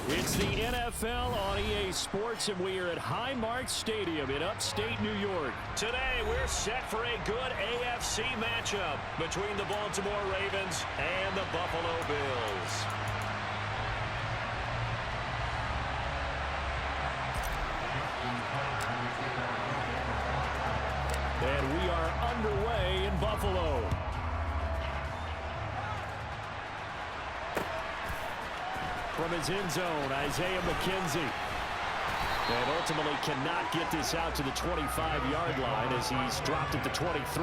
It's the NFL on EA Sports, and we are at Highmark Stadium in upstate New York. Today, we're set for a good AFC matchup between the Baltimore Ravens and the Buffalo Bills. And we are underway in Buffalo. From his end zone, Isaiah McKenzie. And ultimately cannot get this out to the 25-yard line as he's dropped at the 23.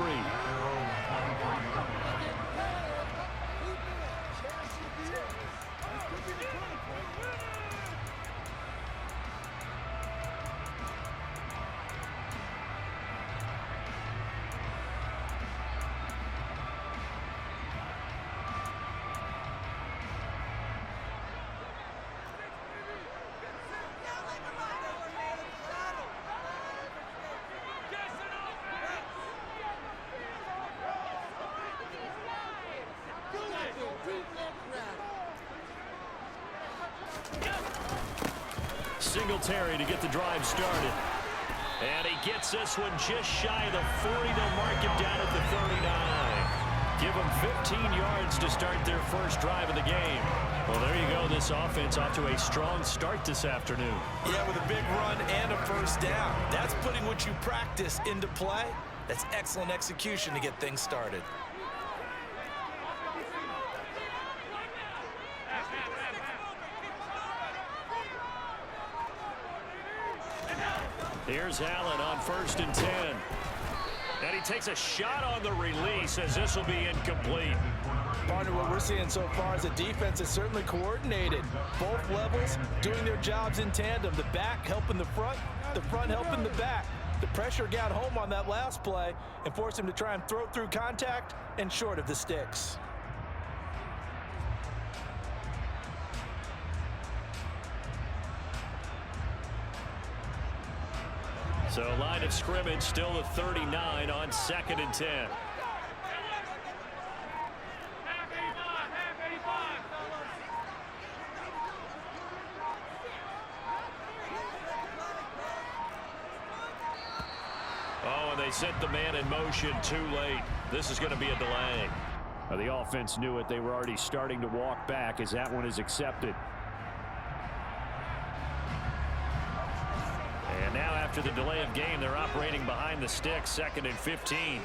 Singletary to get the drive started. And he gets this one just shy of the 40. They'll mark him down at the 39. Give them 15 yards to start their first drive of the game. Well, there you go. This offense off to a strong start this afternoon. Yeah, with a big run and a first down. That's putting what you practice into play. That's excellent execution to get things started. Here's Allen on 1st and 10. And he takes a shot on the release as this will be incomplete. Partner, what we're seeing so far is the defense is certainly coordinated. Both levels doing their jobs in tandem. The back helping the front helping the back. The pressure got home on that last play and forced him to try and throw through contact and short of the sticks. So line of scrimmage still the 39 on 2nd and 10. Oh, and they sent the man in motion too late. This is going to be a delay. Well, the offense knew it. They were already starting to walk back as that one is accepted. And now after the delay of game, they're operating behind the sticks, 2nd and 15.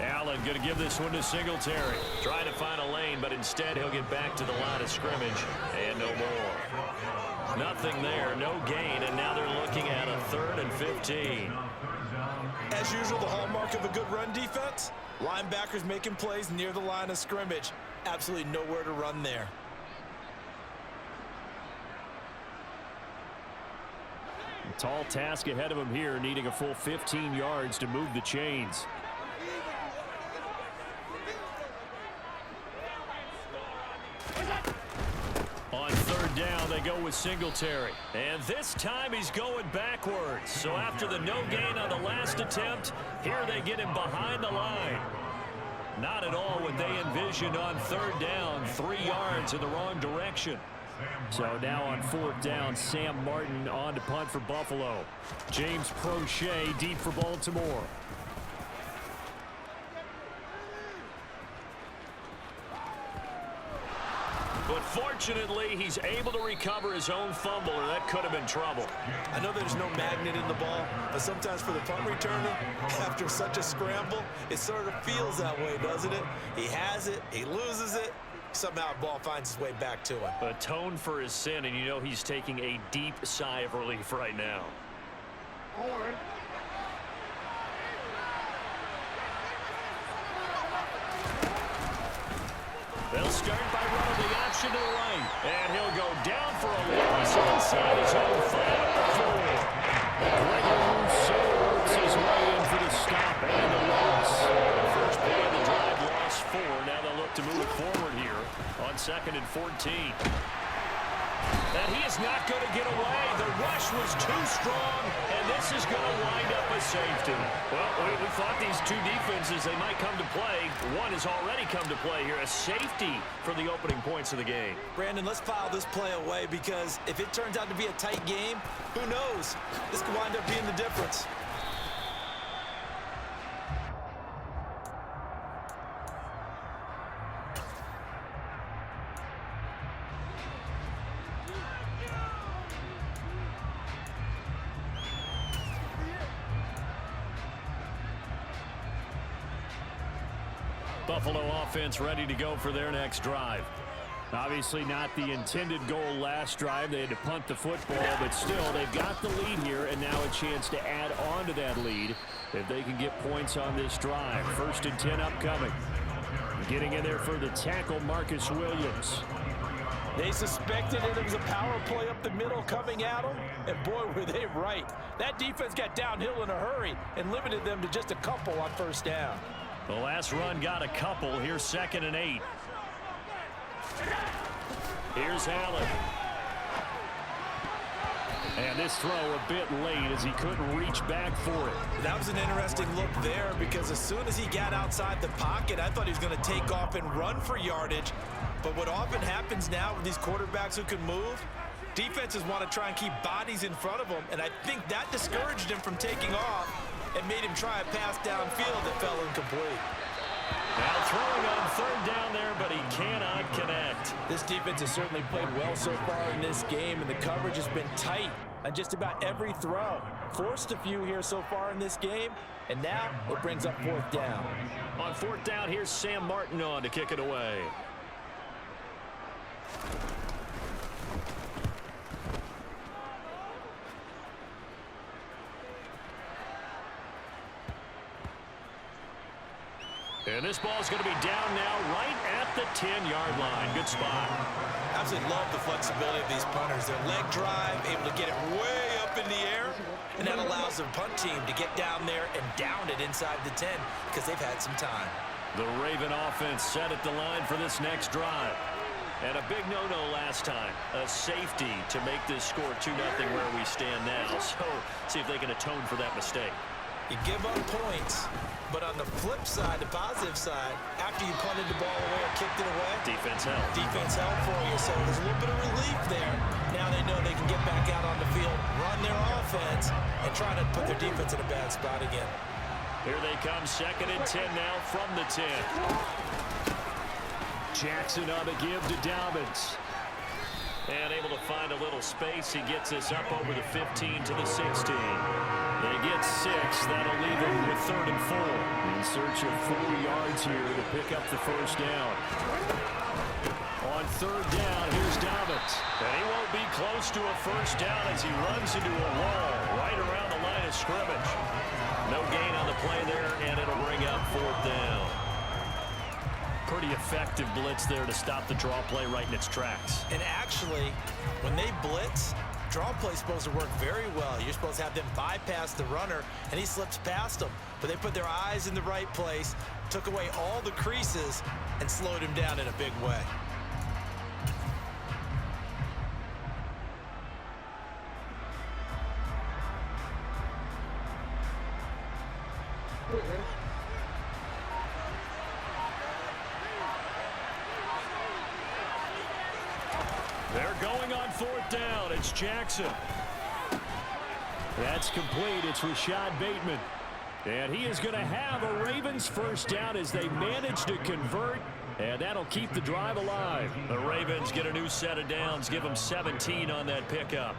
Allen going to give this one to Singletary. Trying to find a lane, but instead he'll get back to the line of scrimmage. And no more. Nothing there, no gain, and now they're looking at a 3rd and 15. As usual, the hallmark of a good run defense, linebackers making plays near the line of scrimmage. Absolutely nowhere to run there. A tall task ahead of him here, needing a full 15 yards to move the chains. On 3rd down, they go with Singletary. And this time he's going backwards. So after the no gain on the last attempt, here they get him behind the line. Not at all what they envisioned on 3rd down. 3 yards in the wrong direction. So now on 4th down, Sam Martin on to punt for Buffalo. James Prochet deep for Baltimore. But fortunately, he's able to recover his own fumble, or that could have been trouble. I know there's no magnet in the ball, but sometimes for the punt returner, after such a scramble, it sort of feels that way, doesn't it? He has it, he loses it, somehow the ball finds its way back to him. Atone for his sin, and you know he's taking a deep sigh of relief right now. They'll start by running the option to the right. And he'll go down for a loss inside his own 5. Gregory Rousseau works his way in for the stop and the loss. First play of the drive, loss 4. Now they'll look to move it forward here on 2nd and 14. And he is not going to get away. The rush was too strong, and this is going to wind up a safety. Well, we thought these two defenses, they might come to play. One has already come to play here, a safety for the opening points of the game. Brandon, let's file this play away because if it turns out to be a tight game, who knows? This could wind up being the difference. Buffalo offense ready to go for their next drive. Obviously not the intended goal last drive. They had to punt the football, but still they've got the lead here, and now a chance to add on to that lead if they can get points on this drive. 1st and 10 upcoming. Getting in there for the tackle, Marcus Williams. They suspected it was a power play up the middle coming at them, and boy, were they right. That defense got downhill in a hurry and limited them to just a couple on 1st down. The last run got a couple. Here's 2nd and 8. Here's Allen. And this throw a bit late as he couldn't reach back for it. That was an interesting look there because as soon as he got outside the pocket, I thought he was going to take off and run for yardage. But what often happens now with these quarterbacks who can move, defenses want to try and keep bodies in front of them, and I think that discouraged him from taking off and made him try a pass downfield that fell incomplete. Now throwing on 3rd down there, but he cannot connect. This defense has certainly played well so far in this game, and the coverage has been tight on just about every throw. Forced a few here so far in this game, and now it brings up 4th down. On 4th down, here's Sam Martin on to kick it away. And this ball is going to be down now right at the 10-yard line. Good spot. Absolutely love the flexibility of these punters. Their leg drive, able to get it way up in the air, and that allows the punt team to get down there and down it inside the 10 because they've had some time. The Raven offense set at the line for this next drive. And a big no-no last time. A safety to make this score 2-0 where we stand now. So see if they can atone for that mistake. You give up points, but on the flip side, the positive side, after you punted the ball away or kicked it away, defense helped. Defense helped for you, so there's a little bit of relief there. Now they know they can get back out on the field, run their offense, and try to put their defense in a bad spot again. Here they come, 2nd and 10 now from the 10. Jackson on the give to Dobbins. And able to find a little space. He gets this up over the 15 to the 16. They get 6. That'll leave them with 3rd and 4. In search of 4 yards here to pick up the 1st down. On 3rd down, here's Dobbins. And he won't be close to a 1st down as he runs into a wall right around the line of scrimmage. No gain on the play there, and it'll bring up 4th down. Pretty effective blitz there to stop the draw play right in its tracks. And actually, when they blitz, draw play's supposed to work very well. You're supposed to have them bypass the runner, and he slips past them. But they put their eyes in the right place, took away all the creases, and slowed him down in a big way. They're going on 4th down. It's Jackson. That's complete. It's Rashad Bateman. And he is going to have a Ravens 1st down as they manage to convert. And that'll keep the drive alive. The Ravens get a new set of downs. Give them 17 on that pickup.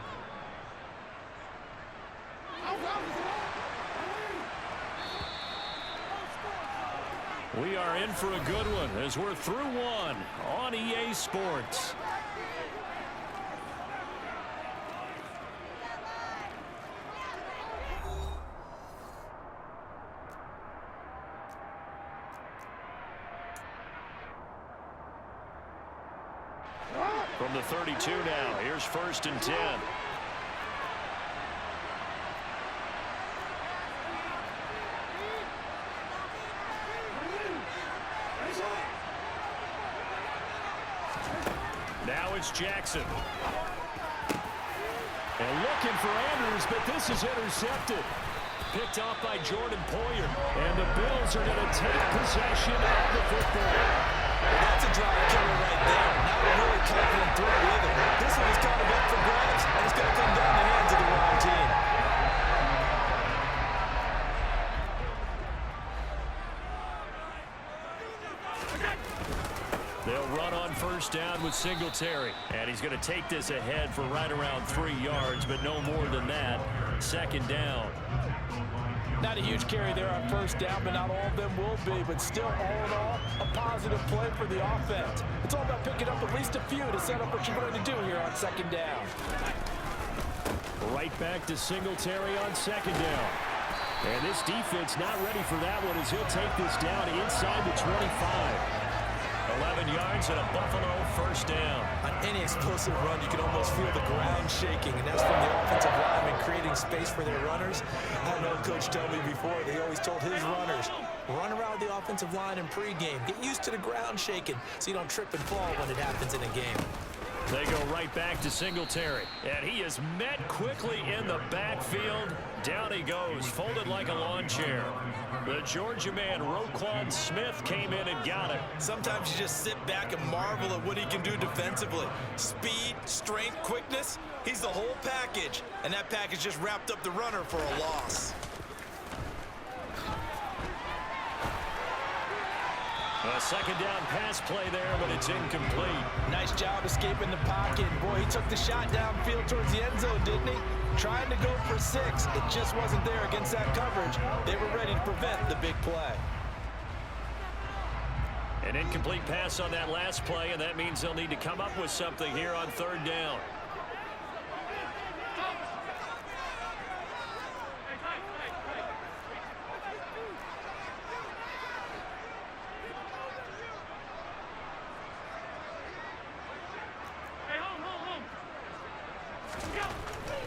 We are in for a good one as we're through one on EA Sports. From the 32 now, here's 1st and 10. Now it's Jackson. looking for Andrews, but this is intercepted. Picked off by Jordan Poyer. And the Bills are going to take possession of the football. Well, that's a drive killer right there. Not a really confident throw either. This one is kind of up for grabs, and it's going to come down the hands of the wrong team. They'll run on first down with Singletary. And he's going to take this ahead for right around 3 yards, but no more than that. Second down. Not a huge carry there on first down, but not all of them will be. But still, all in all, a positive play for the offense. It's all about picking up at least a few to set up what you're going to do here on second down. Right back to Singletary on second down. And this defense not ready for that one as he'll take this down inside the 25. 11 yards and a Buffalo first down. On any explosive run, you can almost feel the ground shaking, and that's from the offensive linemen creating space for their runners. I had an old coach tell me before, they always told his runners, run around the offensive line in pregame. Get used to the ground shaking so you don't trip and fall when it happens in a game. They go right back to Singletary. And he is met quickly in the backfield. Down he goes, folded like a lawn chair. The Georgia man, Roquan Smith, came in and got it. Sometimes you just sit back and marvel at what he can do defensively. Speed, strength, quickness, he's the whole package. And that package just wrapped up the runner for a loss. A second down pass play there, but it's incomplete. Nice job escaping the pocket. Boy, he took the shot downfield towards the end zone, didn't he? Trying to go for 6. It just wasn't there against that coverage. They were ready to prevent the big play. An incomplete pass on that last play, and that means they'll need to come up with something here on third down.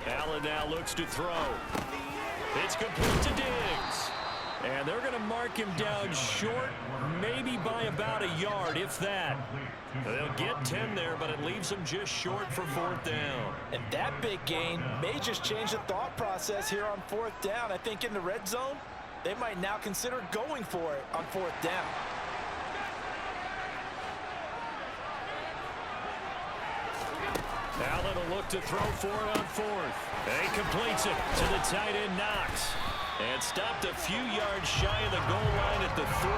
Allen now looks to throw. It's complete to Diggs. And they're going to mark him down short, maybe by about a yard, if that. They'll get 10 there, but it leaves them just short for fourth down. And that big gain may just change the thought process here on fourth down. I think in the red zone, they might now consider going for it on fourth down. Allen will look to throw for it on fourth. And he completes it to the tight end, Knox. And stopped a few yards shy of the goal line at the 3.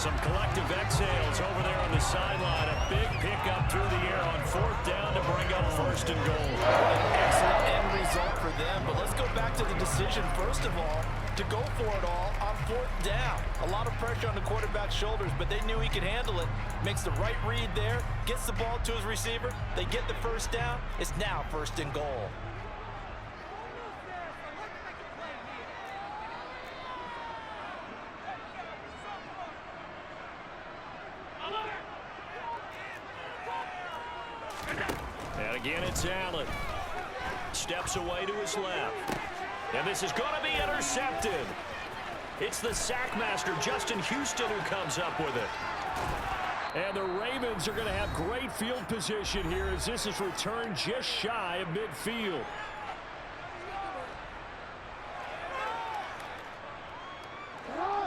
Some collective exhales over there on the sideline. A big pickup through the air on fourth down to bring up first and goal. Excellent end result for them. But let's go back to the decision, first of all, to go for it all on fourth down. A lot of pressure on the quarterback's shoulders, but they knew he could handle it. Makes the right read there, gets the ball to his receiver. They get the first down. It's now first and goal. And again, it's Allen. Steps away to his left. And this is going to be intercepted. It's the sackmaster, Justin Houston, who comes up with it. And the Ravens are going to have great field position here as this is returned just shy of midfield.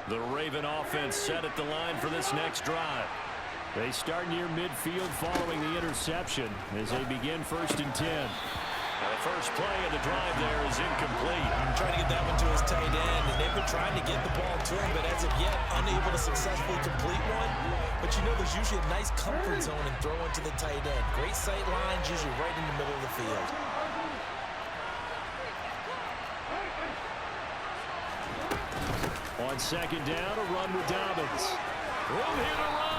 The Raven offense set at the line for this next drive. They start near midfield following the interception as they begin first and 10. Now the first play of the drive there is incomplete. Trying to get that one to his tight end, and they've been trying to get the ball to him, but as of yet, unable to successfully complete one. But you know there's usually a nice comfort zone in throwing to the tight end. Great sight lines, usually right in the middle of the field. On second down, a run with Dobbins. Room here to run.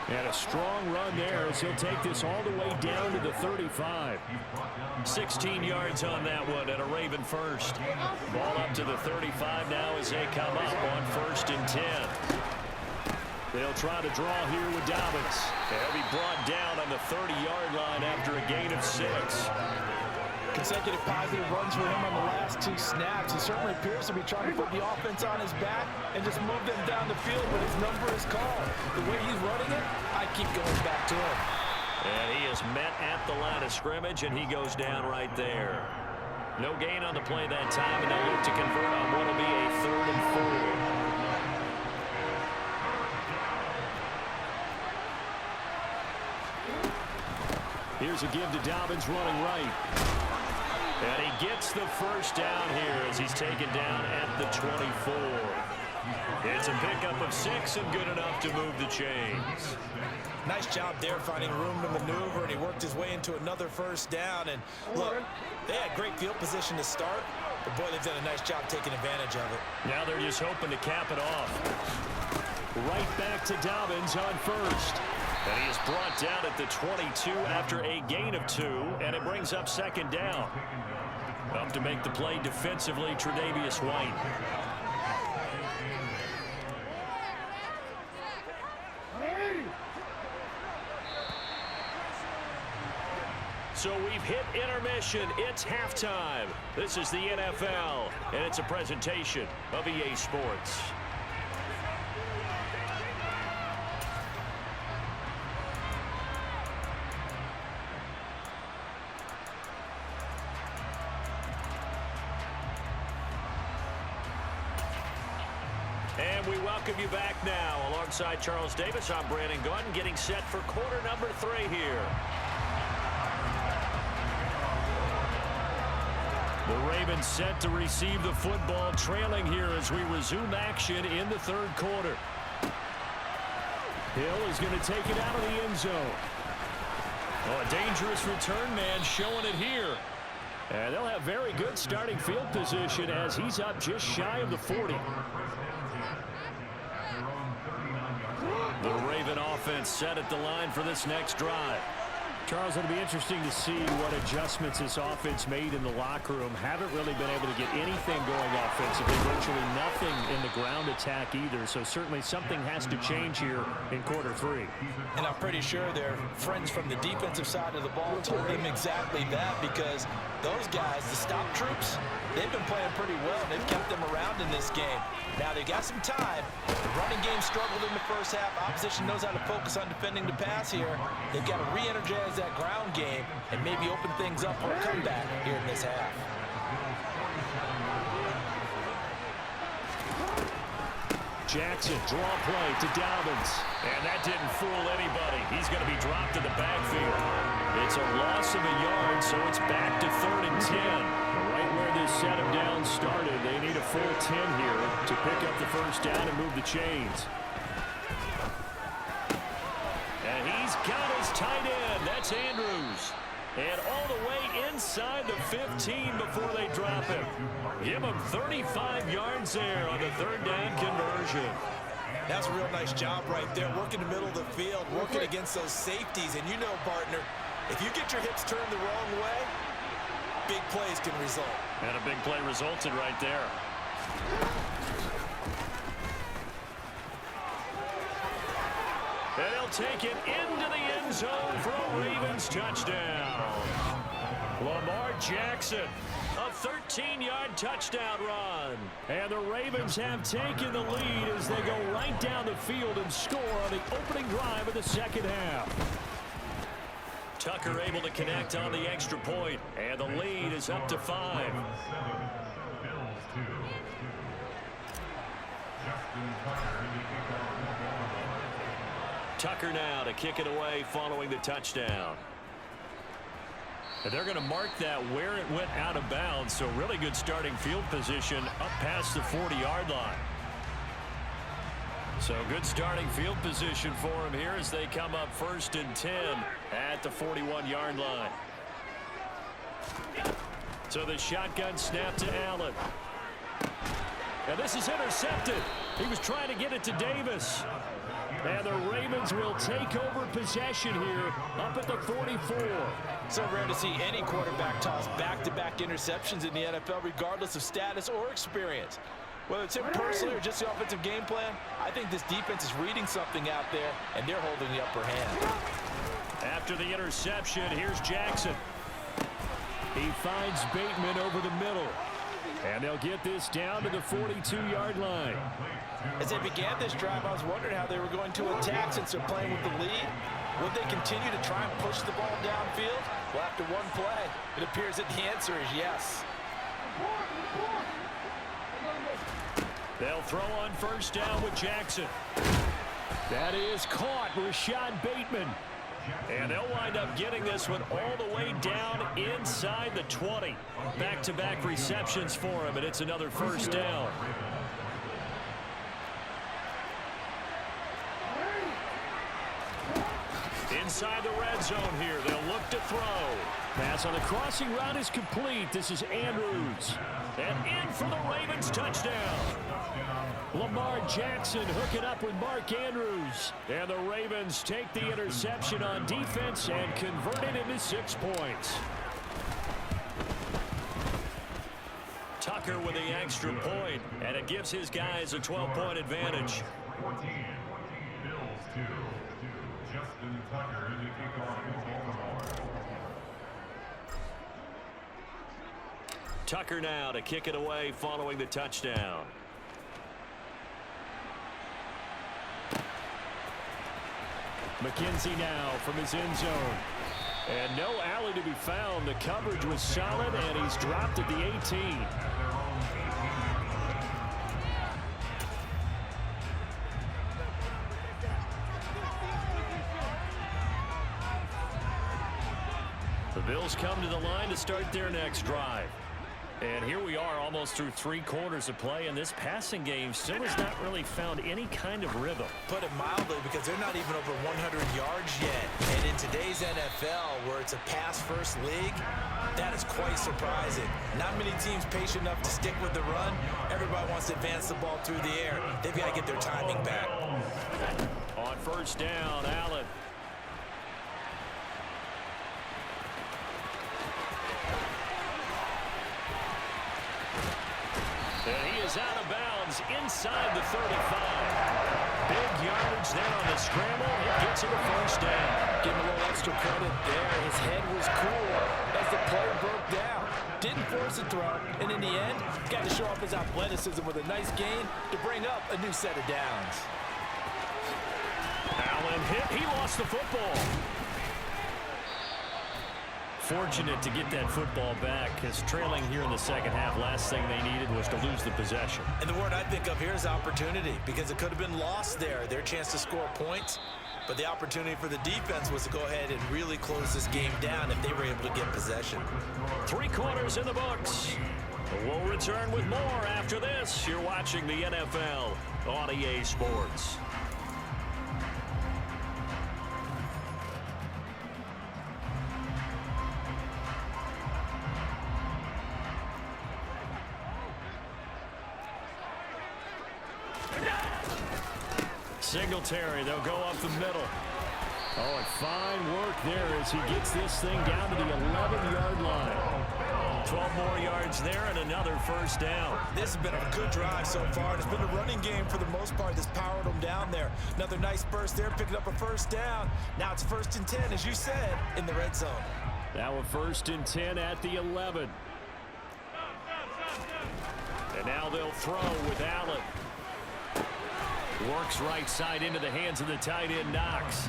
And a strong run there as he'll take this all the way down to the 35. 16 yards on that one and a Raven first. Ball up to the 35 now as they come up on first and 10. They'll try to draw here with Dobbins. He'll be brought down on the 30-yard line after a gain of 6. Consecutive positive runs for him on the last 2 snaps. He certainly appears to be trying to put the offense on his back and just move them down the field, but his number is called. The way he's running it, I keep going back to him. And he is met at the line of scrimmage, and he goes down right there. No gain on the play that time, and they'll look to convert on what will be a 3rd and 4. Here's a give to Dobbins running right. And he gets the first down here as he's taken down at the 24. It's a pickup of 6 and good enough to move the chains. Nice job there finding room to maneuver, and he worked his way into another first down. And look, they had great field position to start, but boy, they've done a nice job taking advantage of it. Now they're just hoping to cap it off. Right back to Dobbins on first. And he is brought down at the 22 after a gain of 2, and it brings up 2nd down. Up to make the play defensively, Tre'Davious White. So we've hit intermission. It's halftime. This is the NFL, and it's a presentation of EA Sports. And we welcome you back now. Alongside Charles Davis, I'm Brandon Gunn, getting set for quarter number 3 here. The Ravens set to receive the football, trailing here as we resume action in the 3rd quarter. Hill is going to take it out of the end zone. Oh, a dangerous return man showing it here. And they'll have very good starting field position as he's up just shy of the 40. The Raven offense set at the line for this next drive. Charles, it'll be interesting to see what adjustments this offense made in the locker room. Haven't really been able to get anything going offensively. Virtually nothing in the ground attack either. So certainly something has to change here in quarter 3. And I'm pretty sure their friends from the defensive side of the ball told them exactly that, because those guys, the stop troops, they've been playing pretty well. They've kept them around in this game. Now they got some time. The running game struggled in the first half. Opposition knows how to focus on defending the pass here. They've got to re-energize that ground game and maybe open things up for a comeback here in this half. Jackson, draw play to Dobbins. And that didn't fool anybody. He's going to be dropped in the backfield. It's a loss of a yard, so it's back to 3rd and 10. Right where this set him down started, they need a full 10 here to pick up the first down and move the chains. And he's got his tight end. That's Andrews. And all the way inside the 15 before they drop him. Give him 35 yards there on the 3rd down conversion. That's a real nice job right there, working the middle of the field, working against those safeties. And you know, partner, if you get your hips turned the wrong way, big plays can result. And a big play resulted right there. And he'll take it into the end zone for a Ravens touchdown. Lamar Jackson, a 13-yard touchdown run. And the Ravens have taken the lead as they go right down the field and score on the opening drive of the 2nd half. Tucker able to connect on the extra point, and the lead is up to 5. Tucker now to kick it away following the touchdown. And they're going to mark that where it went out of bounds, so really good starting field position up past the 40-yard line. So good starting field position for him here as they come up 1st and 10 at the 41-yard line. So the shotgun snap to Allen. And this is intercepted. He was trying to get it to Davis. And the Ravens will take over possession here up at the 44. So rare to see any quarterback toss back-to-back interceptions in the NFL, regardless of status or experience. Whether it's him personally or just the offensive game plan, I think this defense is reading something out there, and they're holding the upper hand. After the interception, here's Jackson. He finds Bateman over the middle. And they'll get this down to the 42-yard line. As they began this drive, I was wondering how they were going to attack since they're playing with the lead. Would they continue to try and push the ball downfield? Well, after one play, it appears that the answer is yes. They'll throw on first down with Jackson. That is caught. Rashad Bateman. And they'll wind up getting this one all the way down inside the 20. Back-to-back receptions for him, and it's another first down. Inside the red zone here. They'll look to throw. Pass on the crossing route is complete. This is Andrews. And in for the Ravens, touchdown. Lamar Jackson hooking up with Mark Andrews. And the Ravens take the interception on defense and convert it into 6 points. Tucker with the extra point, and it gives his guys a 12-point advantage. 14, Bills 2. Justin Tucker in the kickoff for Baltimore. Tucker now to kick it away following the touchdown. McKenzie now from his end zone. And no alley to be found. The coverage was solid, and he's dropped at the 18. The Bills come to the line to start their next drive. And here we are almost through 3 quarters of play, and this passing game still has not really found any kind of rhythm. Put it mildly, because they're not even over 100 yards yet. And in today's NFL, where it's a pass-first league, that is quite surprising. Not many teams patient enough to stick with the run. Everybody wants to advance the ball through the air. They've got to get their timing back. On first down, Allen. And he is out of bounds inside the 35. Big yardage there on the scramble. It gets him a first down. Give him a little extra credit there. His head was cool as the play broke down. Didn't force a throw, and in the end, got to show off his athleticism with a nice gain to bring up a new set of downs. Allen hit. He lost the football. Fortunate to get that football back, because trailing here in the second half, last thing they needed was to lose the possession. And the word I think of here is opportunity, because it could have been lost there, their chance to score points. But the opportunity for the defense was to go ahead and really close this game down if they were able to get possession. 3 quarters in the books. We'll return with more after this. You're watching the NFL on EA Sports. Singletary, they'll go up the middle. Oh, and fine work there as he gets this thing down to the 11-yard line. 12 more yards there and another first down. This has been a good drive so far. It's been a running game for the most part that's powered them down there. Another nice burst there, picking up a first down. Now it's 1st and 10, as you said, in the red zone. Now a 1st and 10 at the 11. And now they'll throw with Allen. Works right side into the hands of the tight end, Knox.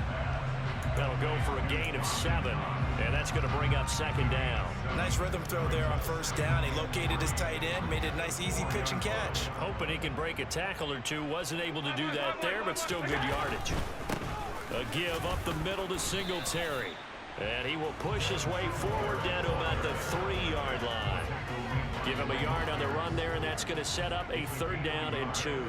That'll go for a gain of 7, and that's going to bring up 2nd down. Nice rhythm throw there on first down. He located his tight end, made it a nice easy pitch and catch. Hoping he can break a tackle or two. Wasn't able to do that there, but still good yardage. A give up the middle to Singletary. And he will push his way forward down to about the 3-yard line. Give him a yard on the run there, and that's going to set up a 3rd down and 2.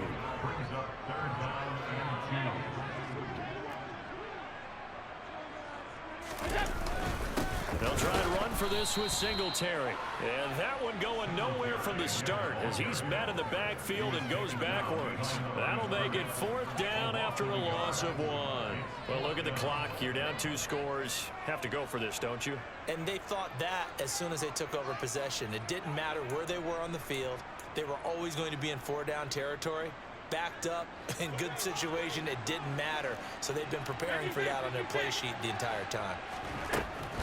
They'll try to run for this with Singletary. And that one going nowhere from the start as he's met in the backfield and goes backwards. That'll make it 4th down after a loss of 1. Well, look at the clock. You're down 2 scores. Have to go for this, don't you? And they thought that as soon as they took over possession. It didn't matter where they were on the field. They were always going to be in 4-down territory. Backed up, in good situation, it didn't matter. So they've been preparing for that on their play sheet the entire time.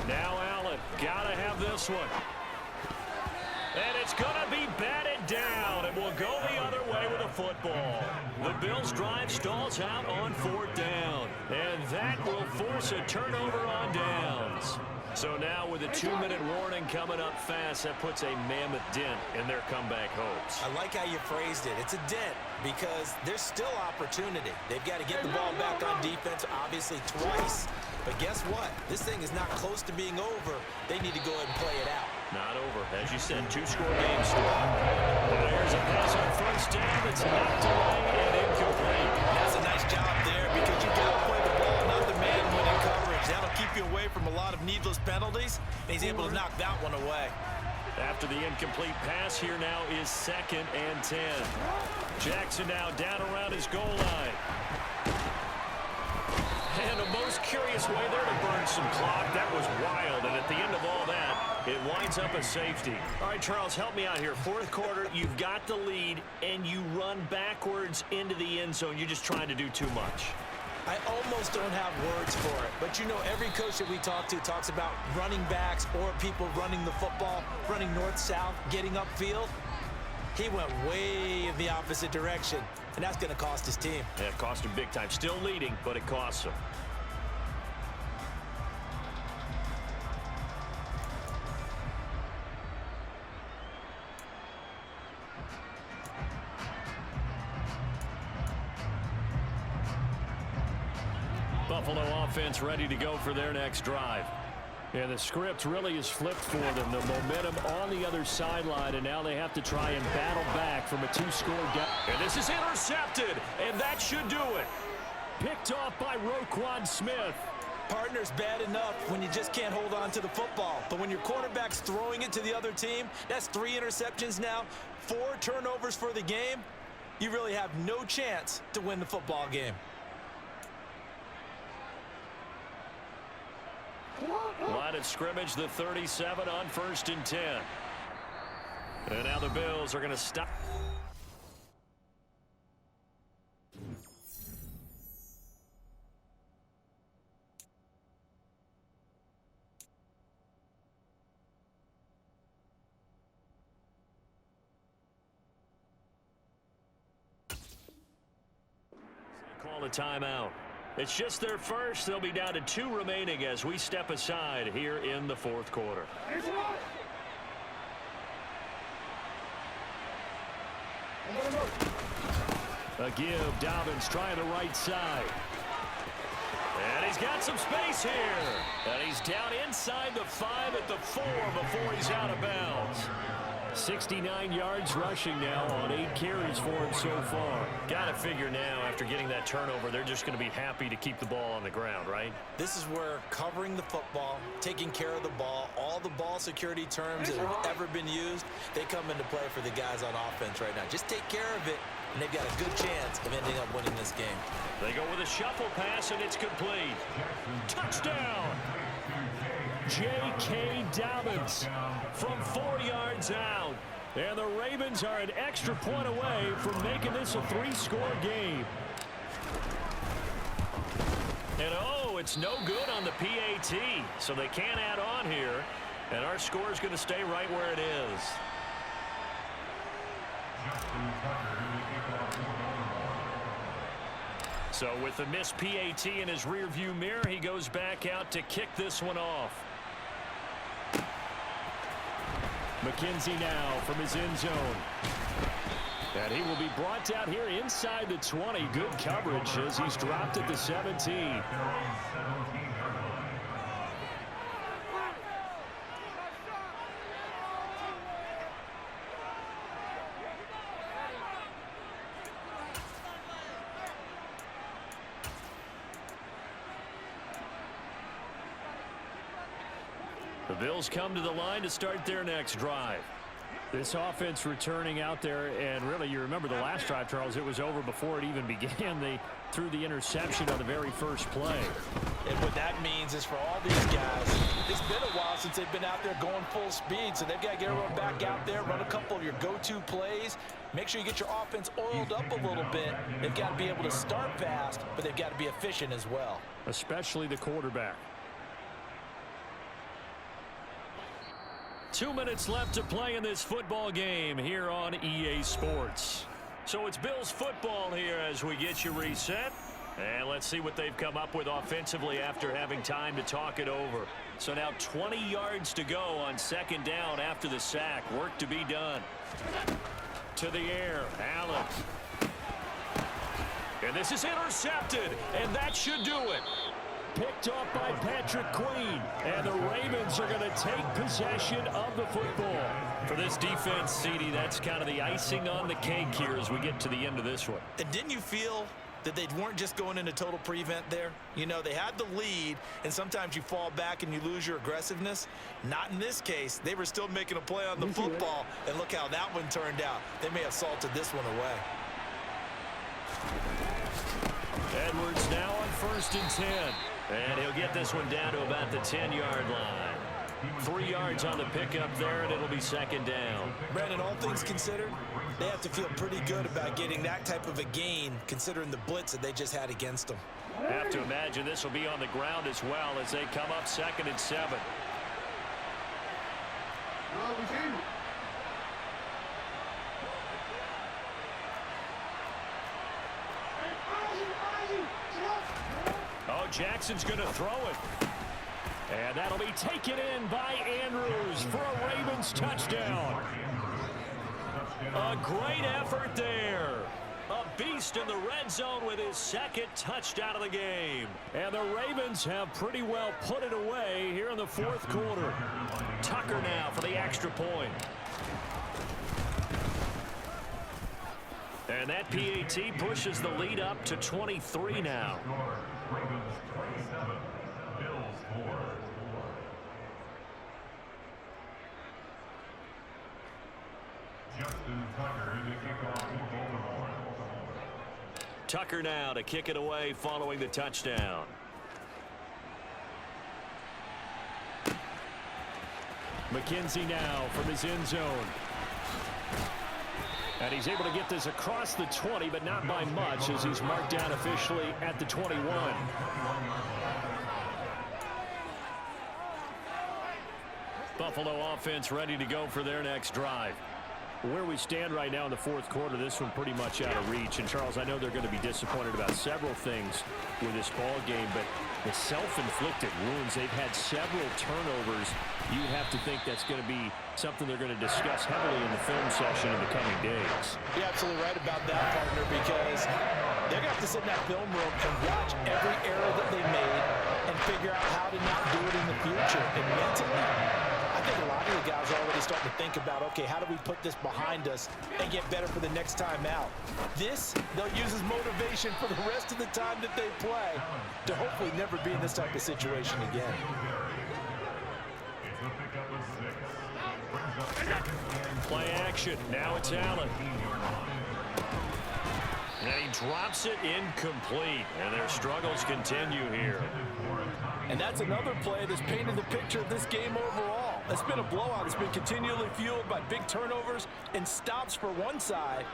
Now Allen, gotta have this one. And it's gonna be batted down, and we'll go the other way with the football. The Bills' drive stalls out on 4th down, and that will force a turnover on downs. So now with a 2-minute warning coming up fast, that puts a mammoth dent in their comeback hopes. I like how you phrased it. It's a dent because there's still opportunity. They've got to get the ball back on defense, obviously twice. But guess what? This thing is not close to being over. They need to go ahead and play it out. Not over. As you said, 2-score game still. There's a pass on first down. It's knocked away and incomplete. That's a nice job there because you got to play the ball, not the man when in coverage. That'll keep you away from a lot of needless penalties. And he's able to knock that one away. After the incomplete pass, here now is 2nd and 10. Jackson now down around his goal line. And a most curious way there to burn some clock. That was wild, and at the end of all that, it winds up a safety. All right, Charles, help me out here. 4th quarter, you've got the lead, and you run backwards into the end zone. You're just trying to do too much. I almost don't have words for it. But, you know, every coach that we talk to talks about running backs or people running the football, running north-south, getting upfield. He went way in the opposite direction, and that's going to cost his team. Yeah, it cost him big time. Still leading, but it costs him. Buffalo offense ready to go for their next drive. Yeah, the script really is flipped for them. The momentum on the other sideline, and now they have to try and battle back from a 2-score gap. And this is intercepted, and that should do it. Picked off by Roquan Smith. Partner's bad enough when you just can't hold on to the football. But when your quarterback's throwing it to the other team, that's 3 interceptions now, 4 turnovers for the game. You really have no chance to win the football game. Line of scrimmage, the 37 on 1st and 10. And now the Bills are going to stop. Call a timeout. It's just their first. They'll be down to 2 remaining as we step aside here in the 4th quarter. A give. Dobbins trying the right side. And he's got some space here. And he's down inside the 5 at the 4 before he's out of bounds. 69 yards rushing now on 8 carries for him so far. Got to figure now, after getting that turnover, they're just going to be happy to keep the ball on the ground, right? This is where covering the football, taking care of the ball, all the ball security terms that have ever been used, they come into play for the guys on offense right now. Just take care of it, and they've got a good chance of ending up winning this game. They go with a shuffle pass, and it's complete. Touchdown! J.K. Dobbins from 4 yards out. And the Ravens are an extra point away from making this a 3-score game. And oh, it's no good on the PAT. So they can't add on here. And our score is going to stay right where it is. So with the missed PAT in his rearview mirror, he goes back out to kick this one off. McKenzie now from his end zone. And he will be brought out here inside the 20. Good coverage as he's dropped at the 17. The Bills come to the line to start their next drive. This offense returning out there, and really, you remember the last drive, Charles, it was over before it even began. They threw the interception on the very first play. And what that means is for all these guys, it's been a while since they've been out there going full speed, so they've got to get everyone back out there, run a couple of your go-to plays, make sure you get your offense oiled up a little bit. They've got to be able to start fast, but they've got to be efficient as well. Especially the quarterback. 2 minutes left to play in this football game here on EA Sports. So it's Bills football here as we get you reset. And let's see what they've come up with offensively after having time to talk it over. So now 20 yards to go on second down after the sack. Work to be done. To the air, Allen. And this is intercepted, and that should do it. Picked up by Patrick Queen, and the Ravens are going to take possession of the football. For this defense, CD, that's kind of the icing on the cake here as we get to the end of this one. And didn't you feel that they weren't just going into total prevent there? You know, they had the lead, and sometimes you fall back and you lose your aggressiveness. Not in this case. They were still making a play on the football, and look how that one turned out. They may have salted this one away. Edwards now on 1st and 10. And he'll get this one down to about the 10-yard line. 3 yards on the pickup there, and it'll be second down. Brandon, all things considered, they have to feel pretty good about getting that type of a gain, considering the blitz that they just had against them. Have to imagine this will be on the ground as well as they come up 2nd and 7. Oh, Jackson's going to throw it. And that'll be taken in by Andrews for a Ravens touchdown. A great effort there. A beast in the red zone with his 2nd touchdown of the game. And the Ravens have pretty well put it away here in the 4th quarter. Tucker now for the extra point. And that PAT pushes the lead up to 23 now. Ravens 27, Bills 4. Justin Tucker in the kickoff for Baltimore. Tucker now to kick it away following the touchdown. McKenzie now from his end zone. And he's able to get this across the 20, but not by much as he's marked down officially at the 21. Buffalo offense ready to go for their next drive. Where we stand right now in the 4th quarter, this one pretty much out of reach. And, Charles, I know they're going to be disappointed about several things with this ball game, but the self-inflicted wounds, they've had several turnovers. You have to think that's going to be something they're going to discuss heavily in the film session in the coming days. You're absolutely right about that, partner, because they're going to have to sit in that film room and watch every error that they made and figure out how to not do it in the future. And mentally, I think a lot of the guys are already starting to think about, okay, how do we put this behind us and get better for the next time out? This, they'll use as motivation for the rest of the time that they play to hopefully never be in this type of situation again. Play action. Now it's Allen. And he drops it incomplete. And their struggles continue here. And that's another play that's painted the picture of this game overall. It's been a blowout. It's been continually fueled by big turnovers and stops for one side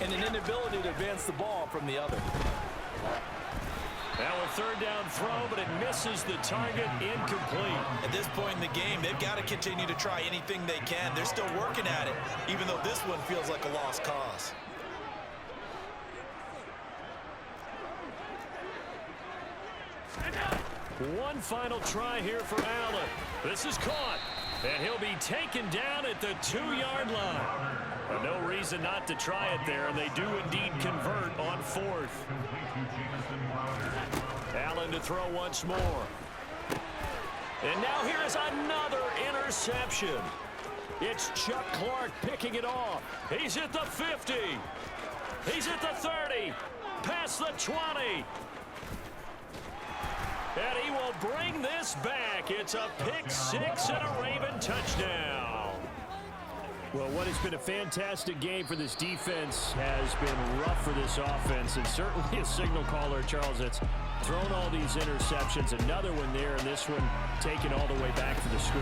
and an inability to advance the ball from the other. Now a 3rd down throw, but it misses the target, incomplete. At this point in the game, they've got to continue to try anything they can. They're still working at it, even though this one feels like a lost cause. One final try here for Allen. This is caught, and he'll be taken down at the 2-yard line. But no reason not to try it there, and they do indeed convert on 4th. Allen to throw once more. And now here is another interception. It's Chuck Clark picking it off. He's at the 50. He's at the 30. Past the 20. And he will bring this back. It's a pick-6 and a Raven touchdown. Well, what has been a fantastic game for this defense has been rough for this offense, and certainly a signal caller, Charles, that's thrown all these interceptions. Another one there, and this one taken all the way back for the score.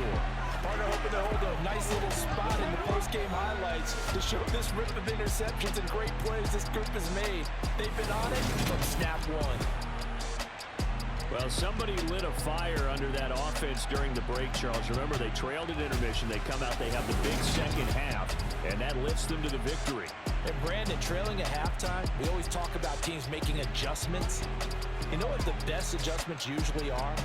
Partner hoping to hold a nice little spot in the post-game highlights to show this rip of interceptions and great plays this group has made. They've been on it from snap one. Well, somebody lit a fire under that offense during the break, Charles. Remember, they trailed at intermission. They come out, they have the big second half, and that lifts them to the victory. And Brandon, trailing at halftime, we always talk about teams making adjustments. You know what the best adjustments usually are?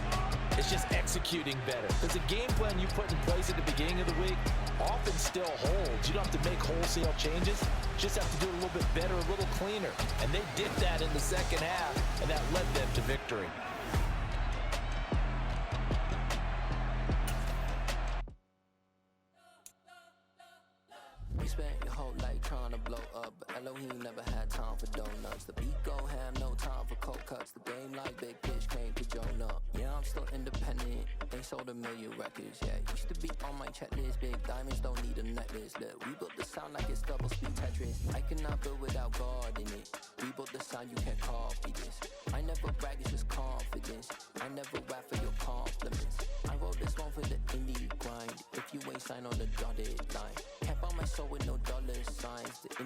It's just executing better. Because the game plan you put in place at the beginning of the week often still holds. You don't have to make wholesale changes. You just have to do it a little bit better, a little cleaner. And they did that in the second half, and that led them to victory. You spent your whole life trying to blow up, but Elohim never had time for donuts. The beat go ham, no time for cold cuts. The game like Big Pitch came to Jonah. Yeah, I'm still independent. They sold 1 million records. Yeah, used to be on my checklist. Big diamonds don't need a necklace. Look, we built the sound like it's double speed Tetris. I cannot build without God in it. We built the sound, you can't copy this. I never brag, it's just confidence. I never rap for your compliments. I wrote this one for the indie grind. If you ain't signed on the dotted line, can't buy my soul with no dollar signs. The